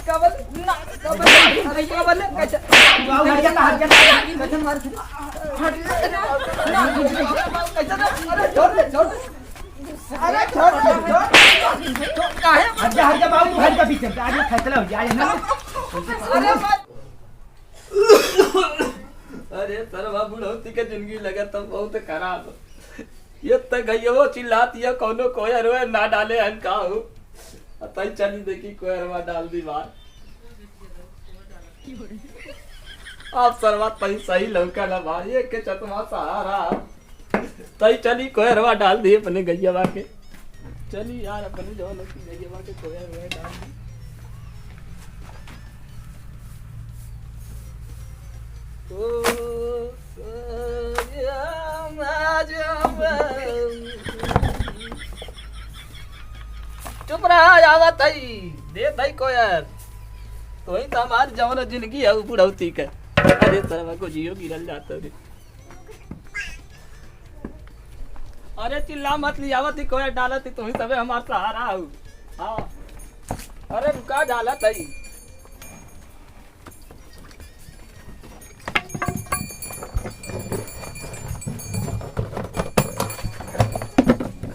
कबल ना कबल अरे कबल कैसे हट जा कैसे मार हट ना कैसे अरे छोड़ अरे छोड़ काहे हट जा बाबू हट जा पीछे आज फैसला हो जाए ना अरे सरवा बुढ़ौती के जिंदगी लगा तो बहुत खराब ये तक गइयो चिल्लाती है कोनो कोयर हुए ना डाले हम का हो तई चली देखी कोयरवा डाल दी बार आप सरवा तई सही लौका ना भाई के चतमा सहारा तई चली कोयरवा डाल दी अपने गैया के चली यार अपने जो लकी गैया के कोयरवा डाल दी चुप रहा आवत है दे भाई को यार तो ही तो हमारी जवन जिंदगी है बुढ़ौती के अरे सरवा को जियो गिरल जाता रे अरे चिल्ला मत ली आवत ही कोई डालत तो ही तबे हमार सहारा हो हां अरे रुका डालत है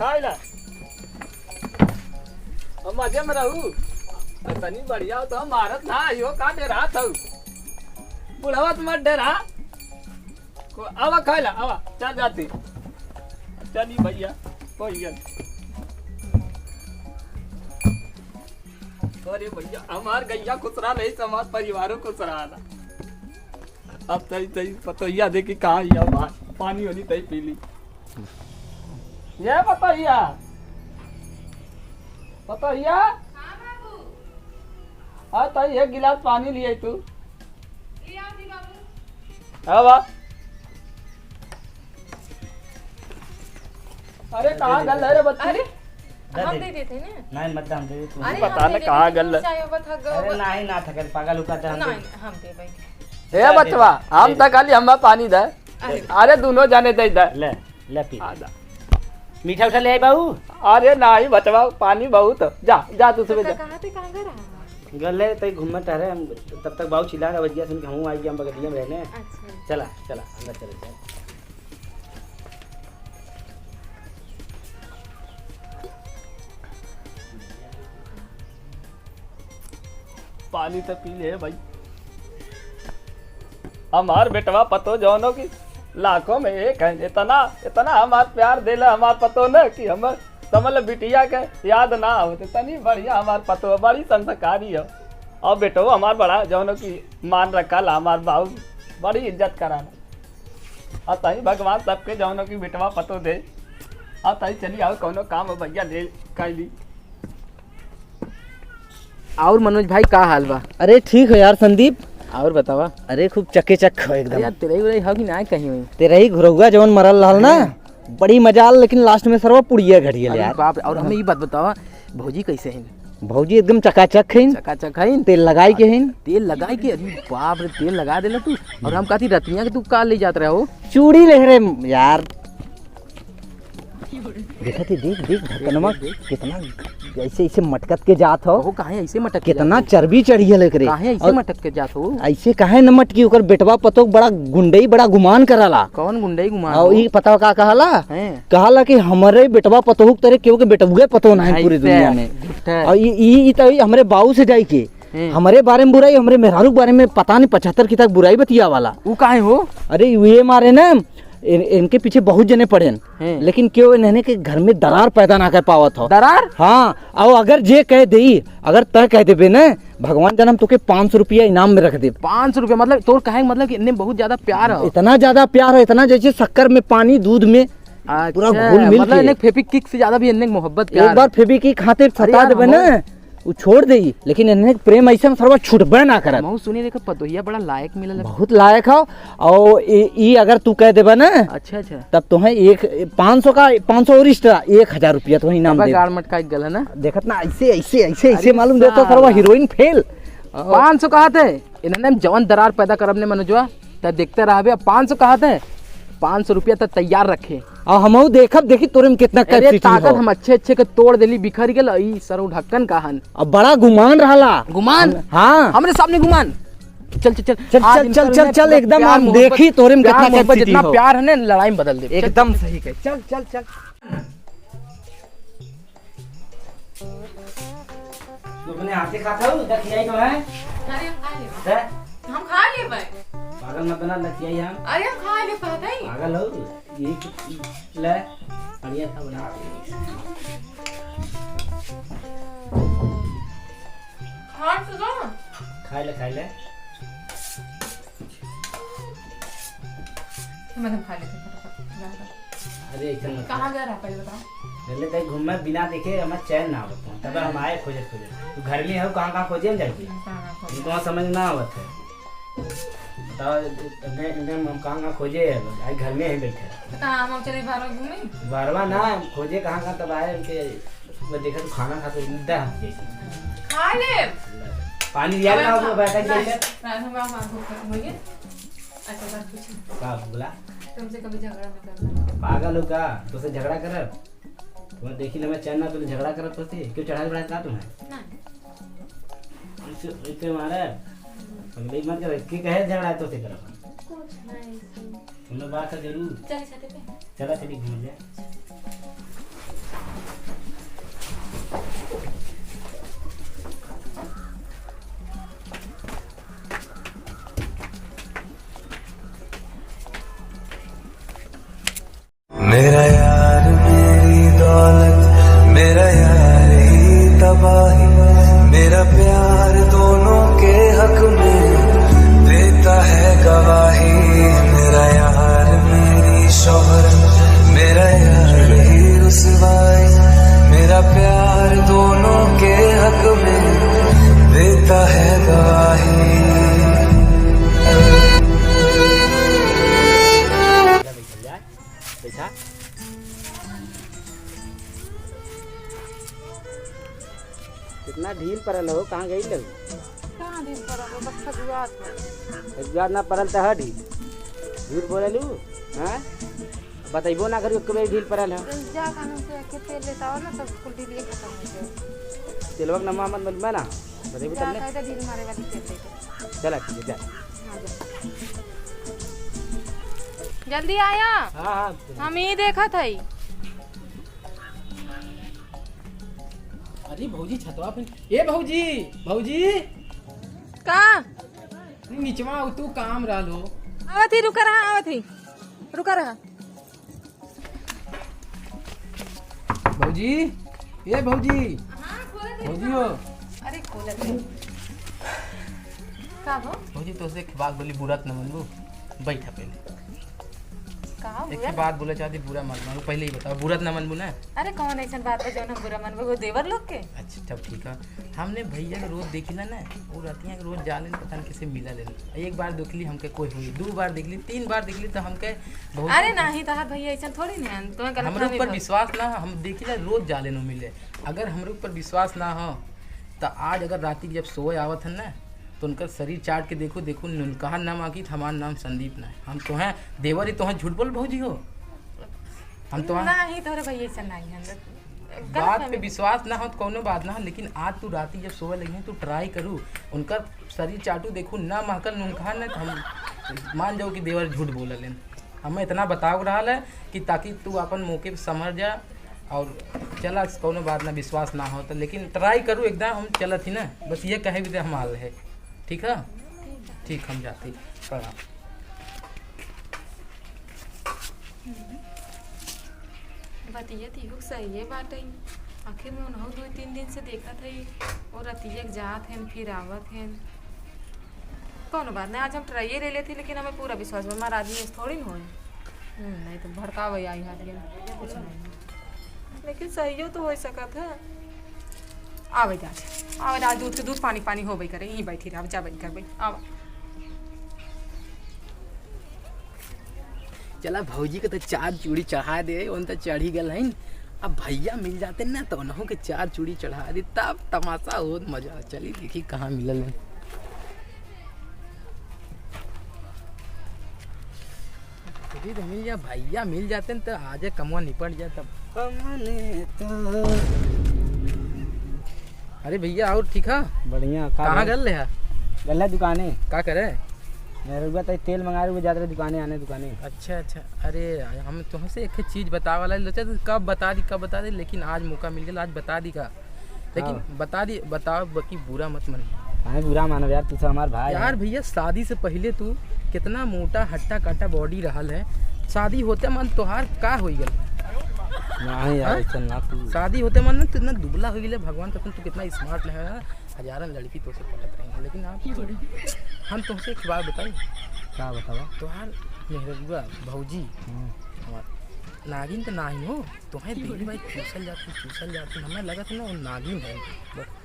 खाइला हम मजे में रहू तनी बढ़िया हो तो हम मारत ना यो का दे रहा था बुढ़ावत मत डरा को आवा खाइला आवा चल जाती चली भैया कोई अरे भैया हमार गैया खुसरा नहीं समाज परिवारों खुसरा ना अब तई तई पतोहिया देखी कहाँ या पानी होनी तई पी ली ये पतोहिया पतोहिया हाँ तई एक गिलास पानी लिए तू हाँ वाह अरे कहाँ गल है रे बच्ची अरे हम दे देते ना नहीं मत हम दे तू अरे बता ना कहाँ गल है अरे नहीं ना थकल पागल उका था नहीं हम दे भाई ए बचवा हम तक खाली हम पानी दे अरे दोनों जाने दे दे ले ले पी मीठा उठा ले आई बाबू अरे नहीं बचवा पानी बहुत जा जा तू सुबह जा कहाँ थे कहाँ गया गले तई घूमत रहे हम तब तक बाबू चिल्ला रहा बजिया सुन के हम आई हम बगलिया में रहने अच्छा चला चला अंदर चले चल पानी तो पी ले भाई हमार बेटवा पतो जौनो की लाखों में एक है इतना इतना हमार प्यार देला हमार पतो न कि हम समल बिटिया के याद ना हो तनी बढ़िया हमार पतो बड़ी संस्कारी हो और बेटो हमार बड़ा जौनो की मान रखा ला हमार बाबू बड़ी इज्जत कराना और तही भगवान सबके जौनो की बेटवा पतो दे और तही चली आओ कोनो काम भैया ले कर ली और मनोज भाई का हाल बा अरे ठीक है यार संदीप। और बतावा अरे खूब चकेचक हो एकदम यार तेरे ही हो कि ना कहीं हुई तेरा ही घुरहुआ जवन मरल रहल ना बड़ी मजाल लेकिन लास्ट में सरवा पुड़िया घड़ियल यार बाप और हमें ये बात बतावा भौजी कैसे हैं भौजी एकदम चकाचक है चकाचक है तेल लगाई के हैं तेल लगाई के अरे बाप रे तेल लगा देला तू और हम कहती रतिया के तू का ले जात रहे हो चूड़ी ले रे यार देखा थे देख देख ढक्कनवा कितना ऐसे ऐसे मटकत के जात हो वो काहे ऐसे मटक कितना चर्बी चढ़ियल एकरे काहे ऐसे मटक के जात हो ऐसे काहे न मटकी ओकर बेटवा पतो बड़ा गुंडई बड़ा गुमान कराला कौन गुंडई गुमान और ई पता का कहला कहला कि हमरे बेटवा पतो करे केहू के बेटुए पतो ना है पूरी दुनिया में और ई तो हमरे बाऊ से जाई के हमारे बारे में बुराई हमरे मेहरारू के बारे में पता नहीं 75 की तक बुराई बतिया वाला वो काहे हो अरे ये मारे ना इनके पीछे बहुत जने पड़े लेकिन क्यों इन्हें के घर में दरार पैदा ना कर पावत हो दरार हाँ और अगर जे कह दे अगर तय कह देबे ना भगवान जन्म तो के 500 रुपया इनाम में रख दे 500 रुपया मतलब तोर कहे मतलब कि इन्हें बहुत ज्यादा प्यार है इतना ज्यादा प्यार है इतना जैसे शक्कर में पानी दूध में पूरा घुल मिल मतलब इन्हें फेविक्विक से ज्यादा भी इन्हें मोहब्बत एक बार फेविक्विक खाते फटा देबे ना वो छोड़ दे लेकिन इन्हें प्रेम ऐसा सर्व छुटबे ना करत बहुत सुनी देखो पतोहिया बड़ा लायक मिलल बहुत लायक हो और ई अगर तू कह देबे ना अच्छा अच्छा तब तो है एक 500 का 500 और एक्स्ट्रा 1000 रुपया तो इनाम दे गाड़ मटका गल है ना देखत ना ऐसे ऐसे ऐसे ऐसे मालूम देता सर्व हीरोइन फेल 500 कहा थे इन्होंने जवान दरार पैदा करब ने मनोजवा तब देखते रहा 500 कहा थे 500 रुपया तक तैयार रखे और हमहू देखब देखी तोरे में कितना अरे कैपेसिटी ताकत हो। हम अच्छे अच्छे के तोड़ देली बिखर गेल ई सरो ढक्कन कहन अब बड़ा गुमान रहला। गुमान हाँ हमरे सामने गुमान चल चल चल चल आज चल इनका चल चल ना चल पूरा एकदम प्यार हम मोहब्बत- देखी तोरे में प्यार कितना मोहब्बत कैपेसिटी जितना हो। प्यार है ना लड़ाई में बदल दे। चल, एकदम सही कह। चल चल चल तू अपने हाथ से खाता हूँ खियाई तो है अरे हम खा लेब हैं? हम खा लेब पागल मत बना खियाई हम अरे हम खा लेब पता ही पागल हो ये ले बढ़िया था बना खान तो दो खाई ले हम खा लेते फटाफट अरे इतना मत कहाँ जा रहा है पहले बताओ पहले कहीं घूमे बिना देखे हमें चैन ना होता तब हम आए खोजे तू घर में हो कहाँ खोजे हम जाके तुमको वहाँ समझ ना आवत है बताओ हम कहाँ खोजे आए घर में ही बैठे कहाँ हम चले बाहर घूमे बारवा ना खोजे कहाँ तब आए उनके मैं देखा तू खाना खाते मुद्दा जैसे खा लेब पानी दिया ना उसमें बैठा जैसे हम आपको खत्म हो गया अच्छा बात पूछो का बोला तुमसे कभी झगड़ा नहीं करना पागल हो का तो से झगड़ा करब तुम्हें देखी ना मैं चैन ना तुम झगड़ा करब तो से क्यों चढ़ा बढ़ा का तुम्हें ना इतने मारे अगले मत कर की कहे झगड़ा तो से करब कुछ नहीं तुम लोग बात कर जरूर चल छते पे चला चली घूम जाए मेरा यार मेरी दौलत मेरा यार ही तबाही मेरा प्यार दोनों के हक में देता है गवाही मेरा यार मेरी शोहरत मेरा यार ही रुसवाई मेरा प्यार दोनों के हक में देता है गवाही पैसा कितना ढील परल हो कहाँ गई लग कहाँ दिन पर अब बस खजुआत में हजार ना परल तो ढील झूठ बोले लू हाँ बताइबो ना करी कभी ढील परल है जा कानून से के तेल लेता हो ना सब कुल डील खत्म हो जाए तिलवक ना मोहम्मद मलमा ना बताइबो जा तब ने कहता डील मारे वाली तेल लेके चला ठीक है चल हाँ, जा। जल्दी आया हाँ हाँ हम ही देखा था अरे भौजी छतवा पे ए भौजी भौजी का नीचवा तू काम रहलो आवत ही रुका रहा भौजी ए भौजी हाँ खोले थे भौजी हो अरे खोले थे का हो भौजी तो से बात बोली बुरा न मनबू बैठा पहले का एक बुरा बात बोले चाहती बुरा मत मानो पहले ही बताओ बुरा न मनबू ना अरे कौन ऐसा बात है जो हम बुरा मन वो देवर लोग के अच्छा तब ठीक है हमने भैया के रोज देखिला ना वो रहती रोज जाले पता नहीं किसे मिला ले एक बार देखली हमके कोई हुई 2 बार देखली 3 बार देखली तो हमके बहुत अरे नहीं तो भैया ऐसा थोड़ी ना तुम्हें गलत हमारे ऊपर विश्वास ना हम देखिला रोज जाले न मिले अगर हमारे ऊपर विश्वास ना हो तो आज अगर रात जब सोए आवत है ना तो उनका शरीर चाट के देखो देखो उनका नाम आकी हमारा नाम संदीप ना है हम तो हैं देवर ही तो हैं झूठ बोल भौजी हो हम तो नहीं तोरे भैया ऐसा नहीं है बात पे विश्वास ना हो तो कोनो बात ना हो लेकिन आज तू राती जब सोए लगी तू ट्राई करूँ उनका शरीर चाटू देखू ना महकल उनका ना तो हम मान जाओ कि देवर झूठ बोल लेन हमें इतना बताओ रहा है कि ताकि तू अपन मौके पे समझ जा और चला कोनो बात ना विश्वास ना हो तो लेकिन ट्राई करूँ एकदम हम चलत ही ना बस ये कहे भी हम हाल है ठीक है ठीक हम जाते प्रणाम बतिया तीहू सही है बात है आखिर में उन्होंने 2-3 दिन से देखा था और रतिया जात हैं फिर आवत हैं कौन बात नहीं आज हम ट्राई ले लेते लेकिन हमें पूरा विश्वास है हमारा आदमी थोड़ी ना हो नहीं तो भड़कावे आई हाथ गया कुछ नहीं लेकिन सही हो तो हो सका था आवे आज दूध के दूध पानी पानी हो भाई करे यहीं बैठी रहा जा बैठ कर भाई आवा चला भौजी के तो 4 चूड़ी चढ़ा दे उन तो चढ़ी गल है अब भैया मिल जाते ना तो उन्हों के 4 चूड़ी चढ़ा दी तब तमाशा हो मजा चली देखी कहाँ मिलल है नौकरी तो मिल जाए भैया, मिल जाते न तो आज कमवा निपट जाए तब। हमने तो अरे भैया और ठीक है? बढ़िया। कहाँ गल रहे? गल्ला दुकाने का करे? मेरे रुआ तो तेल मंगा रहे जाते रहे दुकाने आने दुकाने। अच्छा अच्छा। अरे हम तुमसे एक चीज़ बता वाला लोचा तो कब बता दी लेकिन आज मौका मिल गया, आज बता दी का। लेकिन बता दी, बताओ बाकी बुरा मत मन। हाँ बुरा मानो यार, तू हमारा भाई यार भैया शादी से पहले तू कितना मोटा हट्टा काटा बॉडी रहल है, शादी होते मन तोहार का हो गल? नहीं यार ऐसा ना तू। शादी होते मन तू इतना दुबला हो गया, भगवान कसम तू कितना स्मार्ट है। हजारन लड़की तो से पटत रहेंगे लेकिन आप हम तुमसे एक बात बताई। क्या बतावा? तोहार मेहरबा भौजी नागिन तो नाही हो, तुम्हें दिल भाई चूसल जाती हमें लगा था ना वो नागिन है।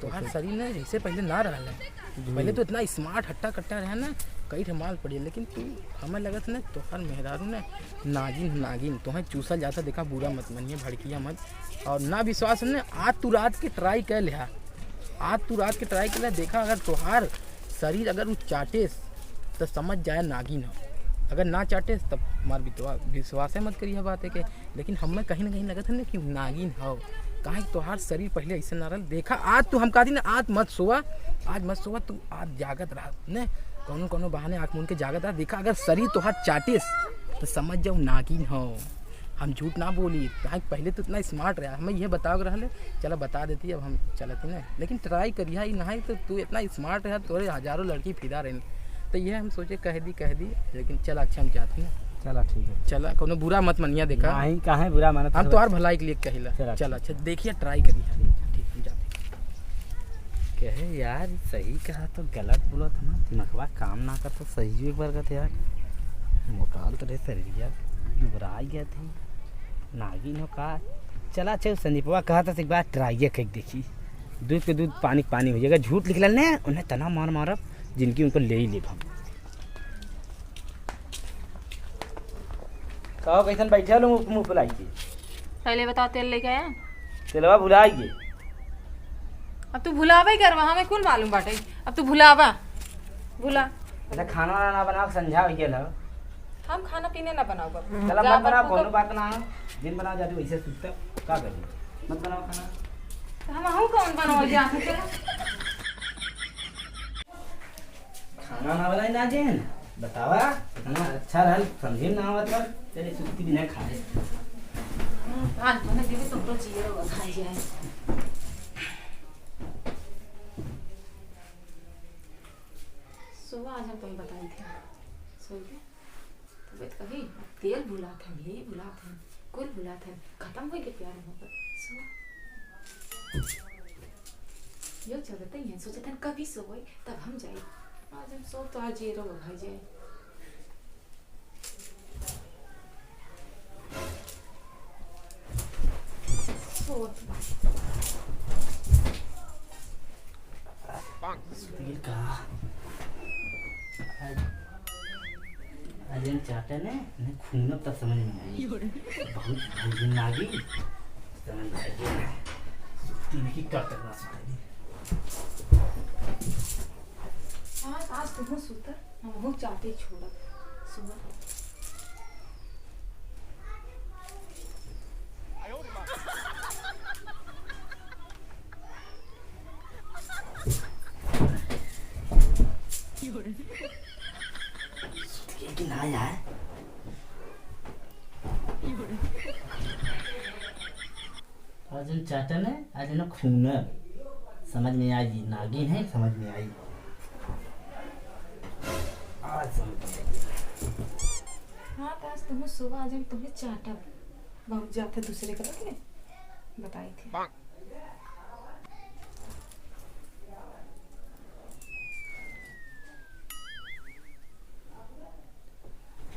तोहार शरीर ने जैसे पहले ना रहा है, पहले तो इतना स्मार्ट हट्टा कट्टा रहा ना, कई ठमाल पड़ी, लेकिन तू हमें लगा था ना तोहार मेहरारू ने नागिन तुम्हें चूसल जाता। देखा बुरा मत मनिए, भड़किया मत और ना विश्वास हमने आज तू रात के ट्राई कर लिया, देखा अगर तोहार शरीर अगर वो चाटे तो समझ जाए नागिन हो, अगर ना चाटे तब हमारा विश्वास है मत करिए बात है के। लेकिन हमें कहीं ना कहीं लगा था ना कि नागिन हो, कहा तोहार शरीर पहले ऐसे ना रहा। देखा आज तू हम कहा दी ना आज मत सोआ तू आज जागत रहा ने, कोनो बहाने आँख मूंद के जागत रहा। देखा अगर शरीर तोहार चाटे तो समझ जाओ नागिन हो, हम झूठ ना बोली। कहा पहले तो इतना स्मार्ट रहा, हमें यह बताओ रहा चलो बता देती अब हम चलती ना, लेकिन ट्राई करिए ही नहीं तो तू इतना स्मार्ट रहा, तोरे हजारों लड़की फिदा रही। तो ये हम सोचे कह दी लेकिन चल अच्छा हम जाते हैं। चला ठीक है, चला कोनो बुरा मत मनिया। देखा नहीं कहाँ बुरा माना, हम तो हर भलाई के लिए कहिला। चल अच्छा देखिए ट्राई करिए। ठीक हम जाते। कहे यार सही कहा तो गलत बोला था ना, दिमागवा काम ना कर तो सही एक बार का यार। मोटाल तो रहे शरीर यार, दुबरा गया थे नागिन हो का। चला अच्छा संदीपवा कहा था एक बार ट्राई कर देखी, दूध के दूध पानी हो जाएगा। झूठ निकल ने उन्हें तना मारब जिनकी उनको ले ही ले हम। कहो कैसन बैठे लो मुँह फुलाई के? पहले बताओ तेल लेके आया? तेलवा भुलाइए। अब तू भुलावा ही करवा, हमें कौन मालूम बाटे। अब तू भुला। अच्छा खाना वाना ना बनाओ समझा हो, हम खाना पीने ना बनाओ। चला मत बनाओ, कोनो बात ना हो, दिन बनाओ जाते वैसे सुनते क्या करें, मत बनाओ खाना। हम कौन बनाओ जाते खाना ना बनाई ना जेन बतावा इतना अच्छा रहल समझे ना आवत पर तेरे सुत्ती भी नहीं खाए। आज मैंने दीदी तुम तो चाहिए होगा खाई जाए। सुबह आज हम तुम्हें बताई थी सो के तबीयत कभी तेल भुला थे, घी भुला थे, कुल भुला थे, खत्म हो गए प्यार मोहब्बत। यो चलते हैं सोचते हैं कभी सोए तब हम जाए। आज हम सो तो आज ये रो भाई जाए। अजन चाटा ने खून तब समझ में आई, बहुत भूल नागी समझ में आई तीन की कब तक ना सुनाई। आज तुम सुतर हम चाहते छोड़ा सुबह। कि ना यार अर्जुन चाटा ने आज ना खून समझ में आई, नागिन है समझ में आई। आज समझ में आई। हाँ तो आज तुम्हें सुबह आज हम तुम्हें चाटा बहुत जाते दूसरे का के बताई थी।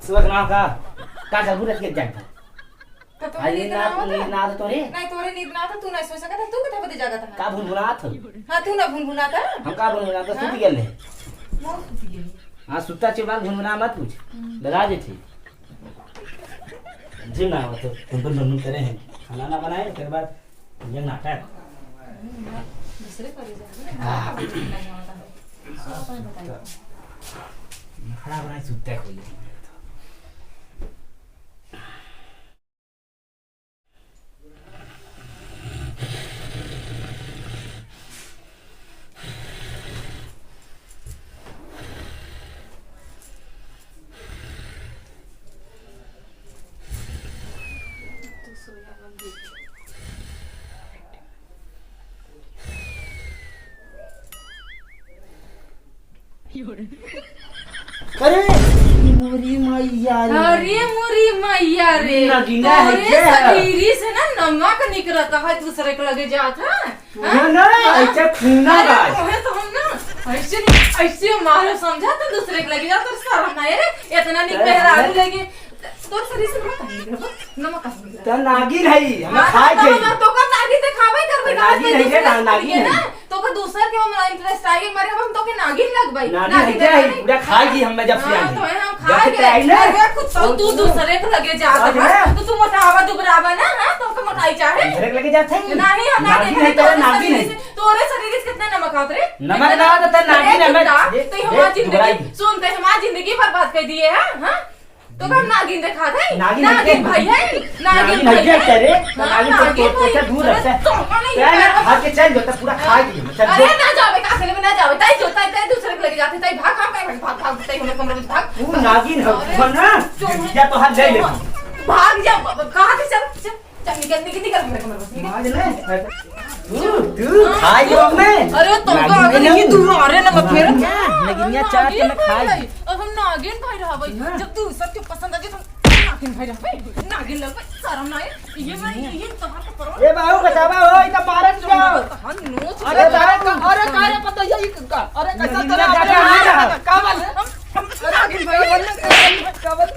सुबह का जरूर रख जाए तो आज नींद ना तो तोरे नहीं तोरे नींद ना था, तू नहीं सो सका था, तू कथा बदे जागा था का भुनभुनात हो। हाँ तू ना भुनभुना था, हम का भुनभुना तो सुत गेल है। बहुत सुती गेली। हां सुता चिबाल भुनभुना मत पूछ, लगा दे थी जी ना हो तो भुनभुन करे हैं। खाना ना बनाए फिर बाद ये नाटक दूसरे पर जा सो अपन बताई। खाना बनाए सुते खोले अरे मोरी मैया रे। अरे मोरी मैया रे, नगीना है तोरे क्या? शरीरी से ना नमक निकलता है, दूसरे के लगे जात है। ना ऐसा खूना अरे बात। तोहे तो हम ना ऐसे मारो समझा तो दूसरे के लगे जात, तो शर्म नहीं रे, इतना निक मेहरारू लगे तोर शरीर से नमक निकलता, नमक कहाँ निकलता? तो नागिन है हम खाए के। तो का नागिन ते खावे करबे, नागिन है ये, नागिन है। तो का दूसर के हम इंटरेस्ट आगे मारे हम तो के नागिन लगबई। नागिन है ये, पूरा खाएगी हम जब से हाँ, तो आई। हम खा गए। अरे खुद तो तू दूसरे के लगे जात है, तो तू मोटावा दुबरावा ना, हां तो के मोटाई चाहे दूसरे के लेके जाते हैं। नहीं हम नागिन है तेरा, नागिन है। तोरे शरीर से कितना नमक आवत रे? नमक ना आवत तो नागिन है। मैं तो हमारी जिंदगी सुनते हमारी जिंदगी बर्बाद कर दिए हैं। हां तो हम नागिन देखा थे, नागिन भाई है, नागिन भाई है तेरे। नागिन तो से दूर रहता है। पहले हाथ के चल जाता पूरा खाएगी। अरे ना जावे का में ना जावे, ताई जोता ताई दूसरे के लगे जाते, ताई भाग हम काहे भाग ताई हमें कमरे में भाग। तू नागिन है तू ना, या तो हाथ ले ले। भाग जा, कहां से चल निकल मेरे कमरे में भाग ले। तू खाएगी मैं। अरे तो नागिन तू अरे ना मत फेर नगिनिया चाट के मैं खाएगी। अब हम नागिन भाई रहा भाई, जब तू सबके पसंद आ जे तो नागिन भाई रहा भाई, नागिन लग भाई शर्म ना है ये मैं ये तोहार के परो। ए बाबू बचावा हो, ई तो मारत जाओ। अरे का रे पता ये का? अरे कैसा नगिनिया जाके नहीं रहा। का बोल? नागिन भाई का बोल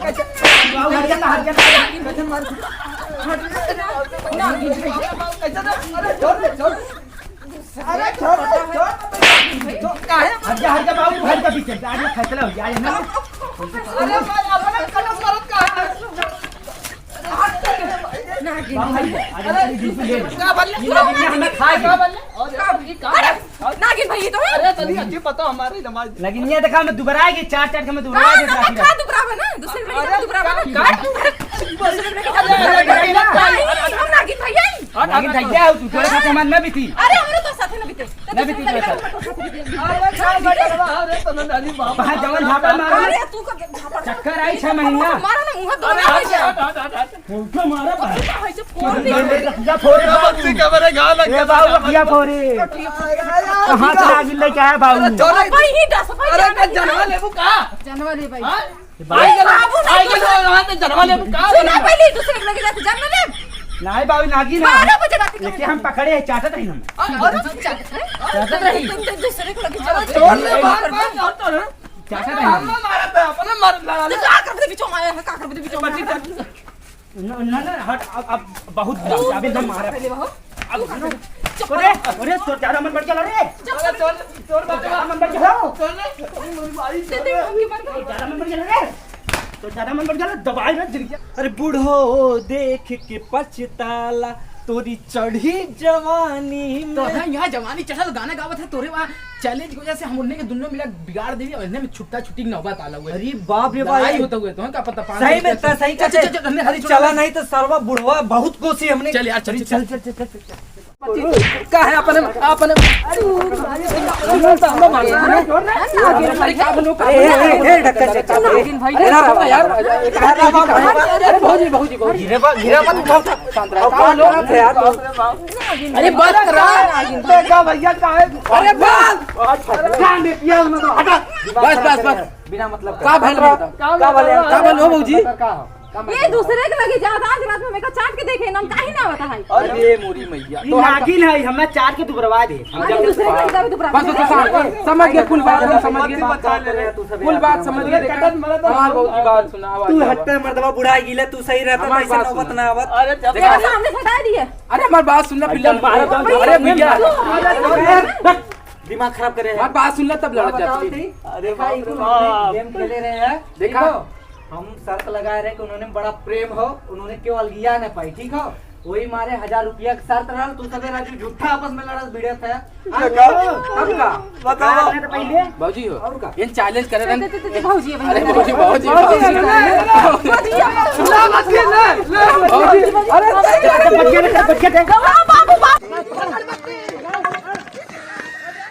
कैसे? बाबू हट जा, हट जा। कैसे मार? नागिन कैसे? अरे छोड़ दे, छोड़। अरे छोड़ काहे? हट जा बाबू, हट जा पीछे। आज फैसला हो जाए ना। अरे भाई अपने कलम मरत का नागिन बाबू हट जा। आज बिल्कुल ले। का बोल? ये नगिनिया हमें खाएगी। का बोल? अरे का? नागिन भाई तो है। अरे तनी अच्छी पता हमारी नमाज। नगिनिया देखा मैं दोबारा आएगी, चाट के मैं दोबारा का आएगी। का दुबरावा ना, दूसरे के लगे दुबरावा ना। हम नागिन भाई है। नागिन भाई जा, तू तोरे साथ हमार ना बीती। अरे हमरे तो साथे ना बीते, ना बीती तोरे साथ। अरे का बटरवा अरे तो नानी बाबा। बाहर जवन झापा मारो। अरे तू का झापड़ चक्कर आई 6 महीना। मारा ना मुंह दो अरे ना हट। फूटो मारा बाहर। है से फोन दे। जा फोड़े बाबू। कमरे गा लग ए बाबू किया फोड़े। कहां से नागिन लेके आया बाबू? भाई ही दस भाई अरे का जनवा लेबू का? जानवर है भाई। आई गेलो वहां से जनवा लेबू का? सुना पहले दूसरे के लगे जाते जानवर ले। नहीं बाबू नागिन है। 12 बजे रात लेके हम पकड़े हैं, चाटत रही हम। अरे चाहत रही दूसरे के लगे जाते। छोड़ दे बाहर बाहर तो ना। चाटत रही हम हम। मारा था अपने मार लगा ले। तो का कर दे बीचों आया है, का कर दे बीचों में। ना ना हट, अब बहुत बुरा अभी हम मारा। पहले वो अरे अरे तो ज्यादा मन बढ़ गया रे। अरे छोड़ छोड़ ज्यादा मन बढ़ गया। छोड़ ले मारी दे दे हम की मार के। ज्यादा मन बढ़ गया रे। तो ज्यादा मन बढ़ गया, दबाई ना गिर गया। अरे बूढ़ो देख के पछताला तोरी चढ़ी जवानी तो में। है यहाँ जवानी चढ़ल गाना गावत है तोरे वहाँ चैलेंज की वजह से हम उन्ने के दुनिया मिला बिगाड़ देवी और इन्हें में छुट्टा छुट्टी नौबत आला हुआ है। अरे बाप रे लड़ाई बाप, होता हुआ तो क्या पता पाँच सही में रुपया से- सही चल, चल, चल, हमने हरी छोड़ चला दी। नहीं तो सर्वा बुढ़वा बहुत कोसी हमने। चल यार चल चल चल चल चल चल। का है अपने अपने अरे क्या बोलो ए ढक्कन से चल यार अरे भौजी भौजी भौजी गिरा मत शांत रहो। कौन लोग थे यार? अरे बात कर रहा है देखा भैया का है। अरे बस कान में पिया मत हटा। बस बस बस बिना मतलब का भैल रहा का बोले का बोल हो भौजी ये दूसरे के लगे जाता आज रात में मेरे को चाट के देखे नाम काहे ना बता है। अरे मोरी मैया तो नागिन है, हमें चार के दुबरवा दे। अरे दूसरे के लगे जावे तो बस बस समझ गया कुल बात हम समझ गए कुल बात समझ गए देखा हमार भौजी बात सुना आवाज तू हटते मर्दवा बुढ़ा गिले, तू सही रहता हमारी ऐसे बात नौबत सुना। ना आवत। अरे जब मेरे सामने से हटा दिए। अरे हमारी बात सुनना पिल्ला अरे भैया दिमाग खराब करे हमारी बात सुनना तब लड़ जाती अरे गेम खेले रहे हैं। देखा? हम शर्त लगाए रहे कि उन्होंने बड़ा प्रेम हो, उन्होंने केवल अलगिया न पाई, ठीक हो? वही मारे 1000 रुपया की शर्त रहा। तू सबे राजू झूठा आपस में लड़ा भिड़े था। बताओ पहले भौजी हो इन चैलेंज करे रन भौजी है अरे भौजी भौजी अरे बच्चे बाबू बाबू